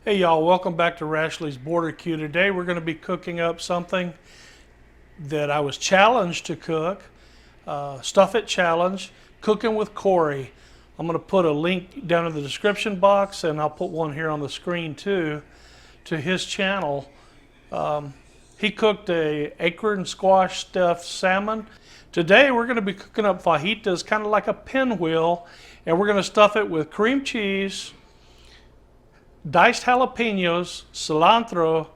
Hey y'all, welcome back to Rashley's Border Q. Today we're going to be cooking up something that I was challenged to cook. Stuff It Challenge, Cooking with Kory. I'm going to put a link down in the description box, and I'll put one here on the screen too, to his channel. He cooked a acorn squash stuffed salmon. Today we're going to be cooking up fajitas, kind of like a pinwheel, and we're going to stuff it with cream cheese, diced jalapenos, cilantro,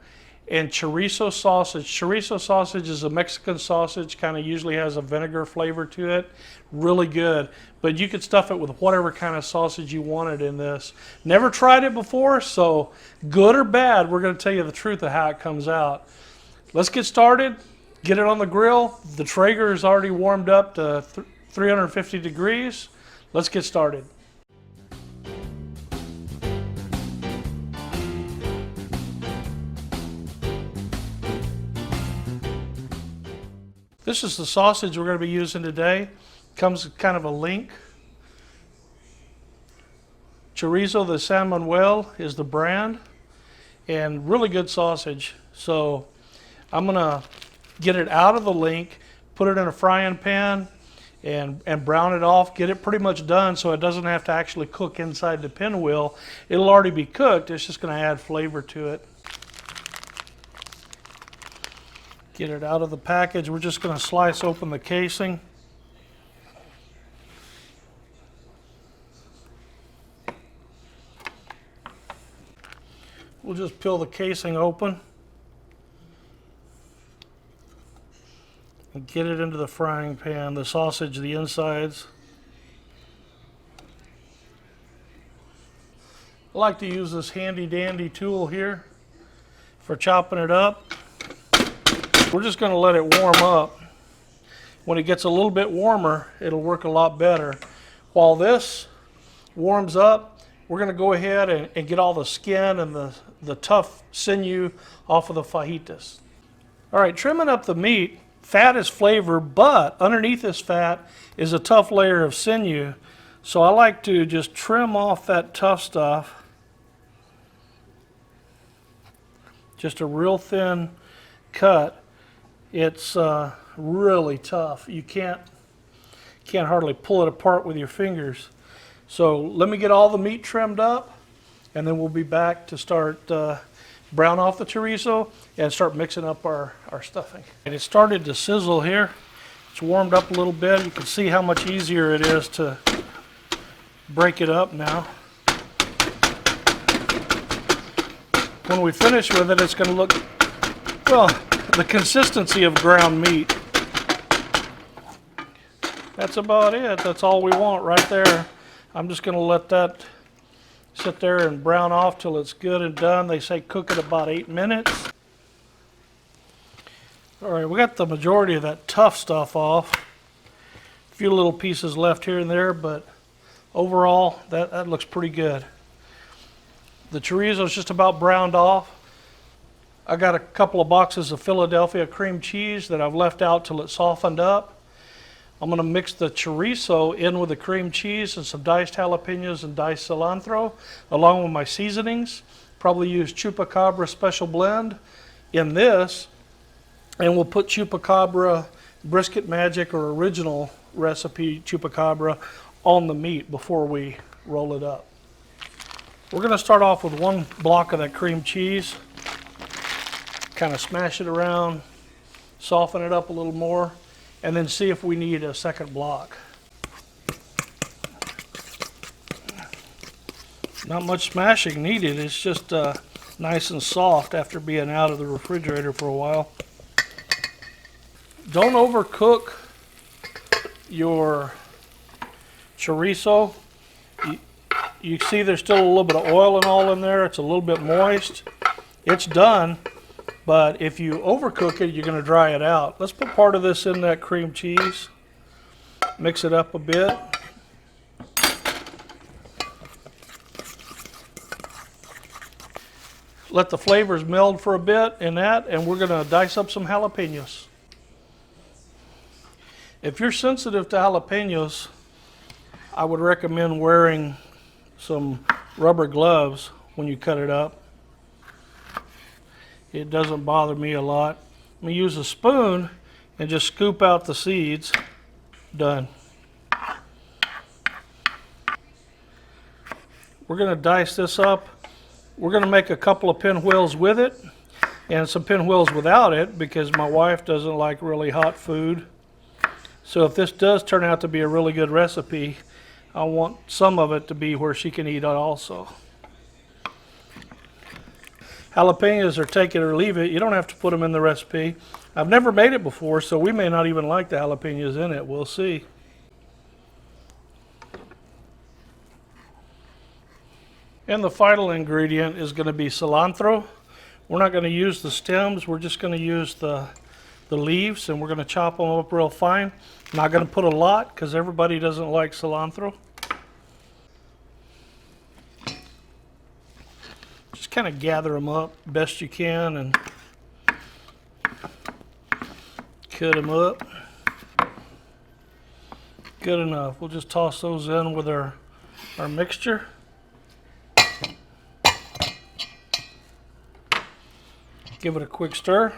and chorizo sausage. Chorizo sausage is a Mexican sausage, kind of usually has a vinegar flavor to it. Really good. But you could stuff it with whatever kind of sausage you wanted in this. Never tried it before, so good or bad, we're going to tell you the truth of how it comes out. Let's get started. Get it on the grill. The Traeger is already warmed up to 350 degrees. Let's get started. This is the sausage we're going to be using today. Comes with kind of a link. Chorizo de San Manuel is the brand, and really good sausage. So I'm going to get it out of the link, put it in a frying pan, and brown it off. Get it pretty much done so it doesn't have to actually cook inside the pinwheel. It'll already be cooked. It's just going to add flavor to it. Get it out of the package. We're just going to slice open the casing. We'll just peel the casing open and get it into the frying pan, the sausage, the insides. I like to use this handy dandy tool here for chopping it up. We're just going to let it warm up. When it gets a little bit warmer, it'll work a lot better. While this warms up, we're going to go ahead and get all the skin and the tough sinew off of the fajitas. All right, trimming up the meat. Fat is flavor, but underneath this fat is a tough layer of sinew. So I like to just trim off that tough stuff. Just a real thin cut. It's really tough. You can't hardly pull it apart with your fingers. So let me get all the meat trimmed up, and then we'll be back to start brown off the chorizo and start mixing up our stuffing. And it started to sizzle here. It's warmed up a little bit. You can see how much easier it is to break it up now. When we finish with it, it's going to look, well, the consistency of ground meat. That's about it. That's all we want right there. I'm just going to let that sit there and brown off till it's good and done. They say cook it about 8 minutes. All right, we got the majority of that tough stuff off. A few little pieces left here and there, but overall that looks pretty good. The chorizo is just about browned off. I got a couple of boxes of Philadelphia cream cheese that I've left out till it softened up. I'm going to mix the chorizo in with the cream cheese and some diced jalapenos and diced cilantro, along with my seasonings. Probably use Chupacabra Special Blend in this, and we'll put Chupacabra Brisket Magic or original recipe Chupacabra on the meat before we roll it up. We're going to start off with one block of that cream cheese. Kind of smash it around, soften it up a little more, and then see if we need a second block. Not much smashing needed. It's just nice and soft after being out of the refrigerator for a while. Don't overcook your chorizo. You see there's still a little bit of oil and all in there. It's a little bit moist. It's done. But if you overcook it, you're going to dry it out. Let's put part of this in that cream cheese. Mix it up a bit. Let the flavors meld for a bit in that, and we're going to dice up some jalapenos. If you're sensitive to jalapenos, I would recommend wearing some rubber gloves when you cut it up. It doesn't bother me a lot. I'm gonna use a spoon and just scoop out the seeds. Done. We're gonna dice this up. We're gonna make a couple of pinwheels with it and some pinwheels without it because my wife doesn't like really hot food. So if this does turn out to be a really good recipe, I want some of it to be where she can eat it also. Jalapenos are take it or leave it. You don't have to put them in the recipe. I've never made it before, so we may not even like the jalapenos in it. We'll see. And the final ingredient is going to be cilantro. We're not going to use the stems. We're just going to use the leaves, and we're going to chop them up real fine. Not going to put a lot because everybody doesn't like cilantro. Just kind of gather them up best you can and cut them up. Good enough. We'll just toss those in with our mixture. Give it a quick stir.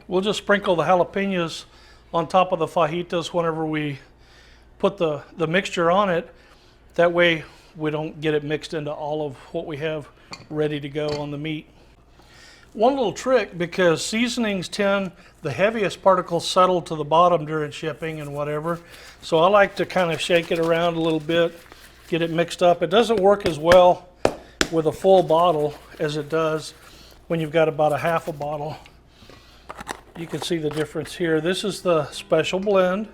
We'll just sprinkle the jalapenos on top of the fajitas whenever we put the mixture on it. That way we don't get it mixed into all of what we have ready to go on the meat. One little trick, because seasonings tend, the heaviest particles settle to the bottom during shipping and whatever. So I like to kind of shake it around a little bit, get it mixed up. It doesn't work as well with a full bottle as it does when you've got about a half a bottle. You can see the difference here. This is the special blend,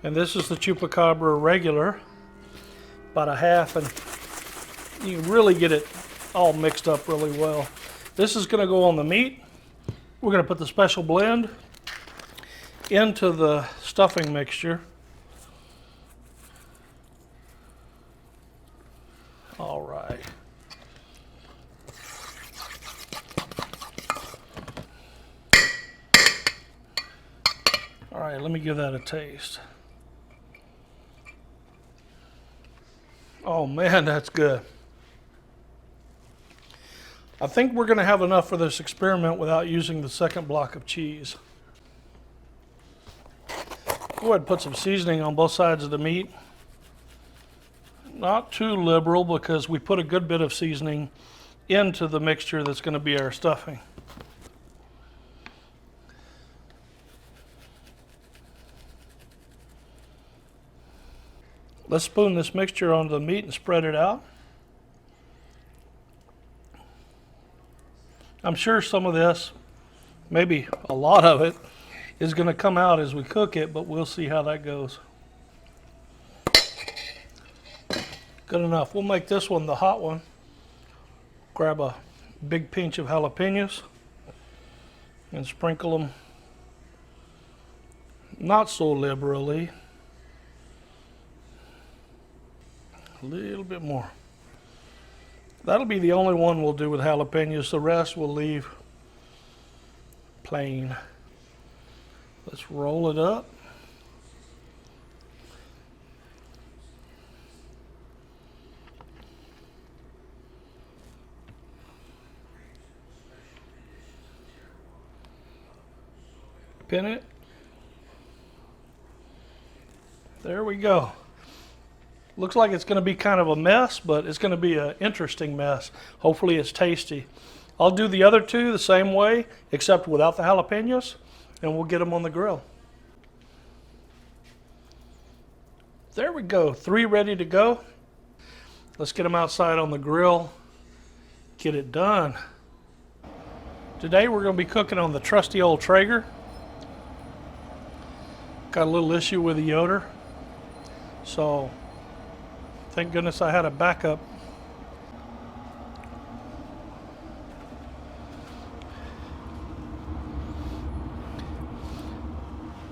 and this is the Chupacabra regular, about a half, and you can really get it all mixed up really well. This is going to go on the meat. We're going to put the special blend into the stuffing mixture. All right. All right, let me give that a taste. Oh man, that's good. I think we're going to have enough for this experiment without using the second block of cheese. Go ahead and put some seasoning on both sides of the meat. Not too liberal because we put a good bit of seasoning into the mixture that's going to be our stuffing. Let's spoon this mixture onto the meat and spread it out. I'm sure some of this, maybe a lot of it, is going to come out as we cook it, but we'll see how that goes. Good enough. We'll make this one the hot one. Grab a big pinch of jalapenos and sprinkle them not so liberally. A little bit more. That'll be the only one we'll do with jalapenos. The rest we'll leave plain. Let's roll it up. Pin it. There we go. Looks like it's going to be kind of a mess, but it's going to be an interesting mess. Hopefully it's tasty. I'll do the other two the same way, except without the jalapenos, and we'll get them on the grill. There we go. 3 ready to go. Let's get them outside on the grill. Get it done. Today we're going to be cooking on the trusty old Traeger. Got a little issue with the odor, so thank goodness I had a backup.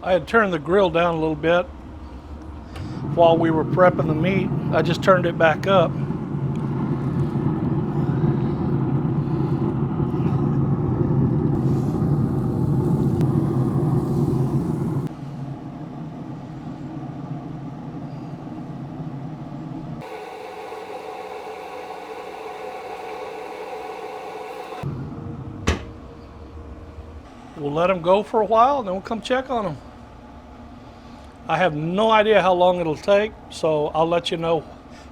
I had turned the grill down a little bit while we were prepping the meat. I just turned it back up. We'll let them go for a while and then we'll come check on them. I have no idea how long it'll take, so I'll let you know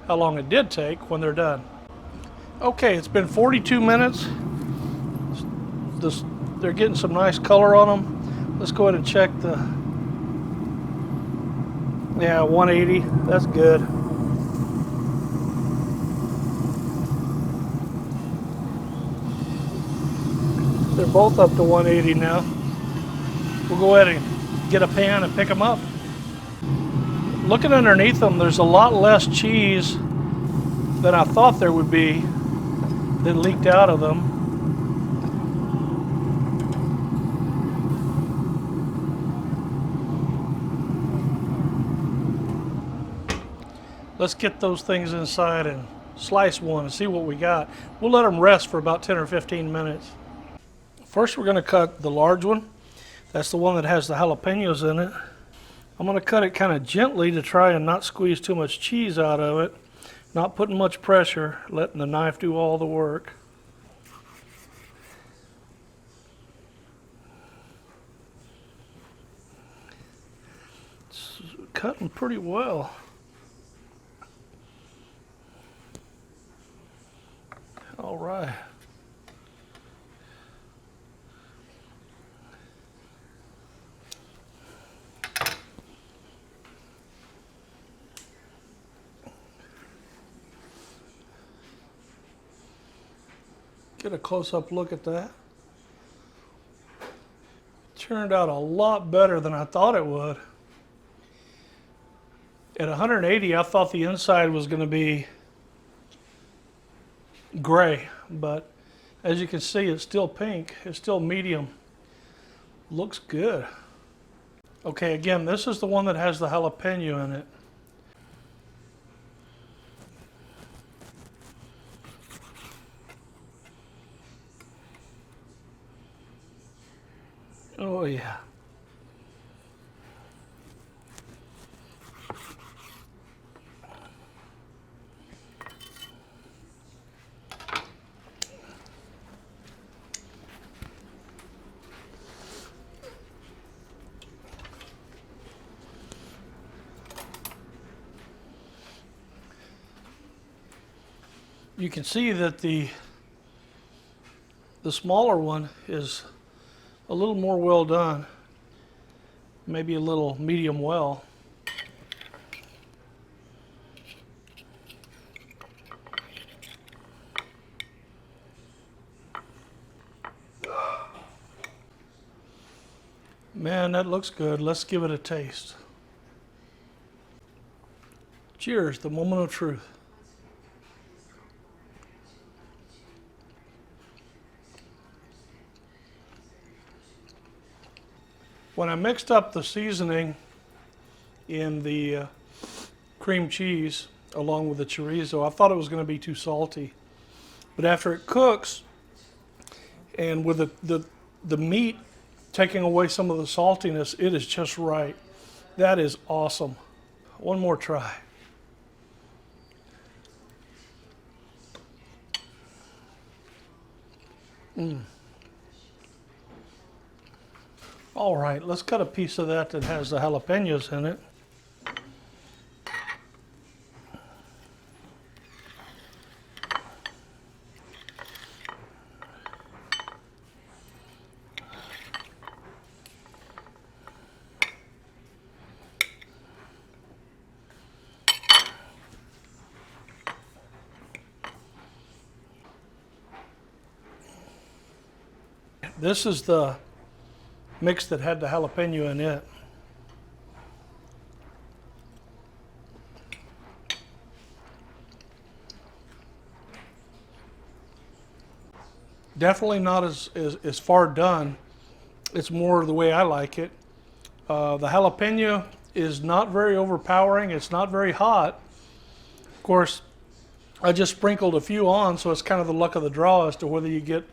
how long it did take when they're done. Okay, it's been 42 minutes. They're getting some nice color on them. Let's go ahead and check the, yeah, 180, that's good. They're both up to 180 now. We'll go ahead and get a pan and pick them up. Looking underneath them, there's a lot less cheese than I thought there would be that leaked out of them. Let's get those things inside and slice one and see what we got. We'll let them rest for about 10 or 15 minutes. First, we're going to cut the large one. That's the one that has the jalapenos in it. I'm going to cut it kind of gently to try and not squeeze too much cheese out of it. Not putting much pressure, letting the knife do all the work. It's cutting pretty well. All right. Get a close-up look at that. Turned out a lot better than I thought it would. At 180, I thought the inside was going to be gray, but as you can see, it's still pink. It's still medium. Looks good. Okay, again, this is the one that has the jalapeno in it. Oh yeah. You can see that the smaller one is a little more well done, maybe a little medium well. Man, that looks good. Let's give it a taste. Cheers, the moment of truth. When I mixed up the seasoning in the cream cheese along with the chorizo, I thought it was going to be too salty. But after it cooks, and with the meat taking away some of the saltiness, it is just right. That is awesome. One more try. All right, let's cut a piece of that has the jalapenos in it. This is the mix that had the jalapeno in it. Definitely not as far done. It's more the way I like it. The jalapeno is not very overpowering. It's not very hot. Of course, I just sprinkled a few on, so it's kind of the luck of the draw as to whether you get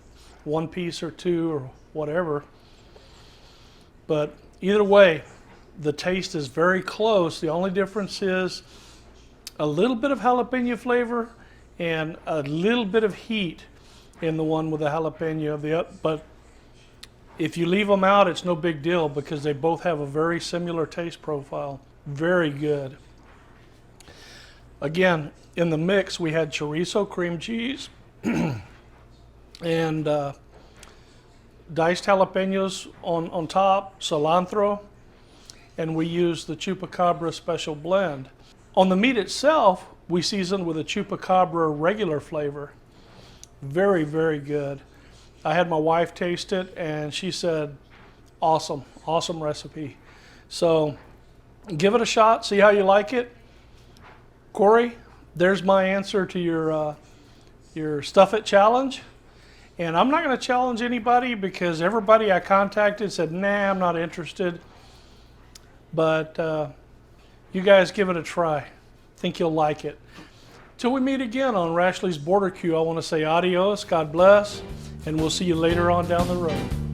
one piece or two or whatever. But either way, the taste is very close. The only difference is a little bit of jalapeno flavor and a little bit of heat in the one with the jalapeno. But If you leave them out, it's no big deal because they both have a very similar taste profile. Very good. Again, in the mix, we had chorizo cream cheese and diced jalapenos on top, cilantro, and we used the chupacabra special blend. On the meat itself, we seasoned with a chupacabra regular flavor. Very, very good. I had my wife taste it and she said, awesome, awesome recipe. So give it a shot, see how you like it. Kory, there's my answer to your Stuff It challenge. And I'm not going to challenge anybody because everybody I contacted said, nah, I'm not interested. But you guys give it a try. Think you'll like it. Till we meet again on Rashley's Border Q, I want to say adios, God bless, and we'll see you later on down the road.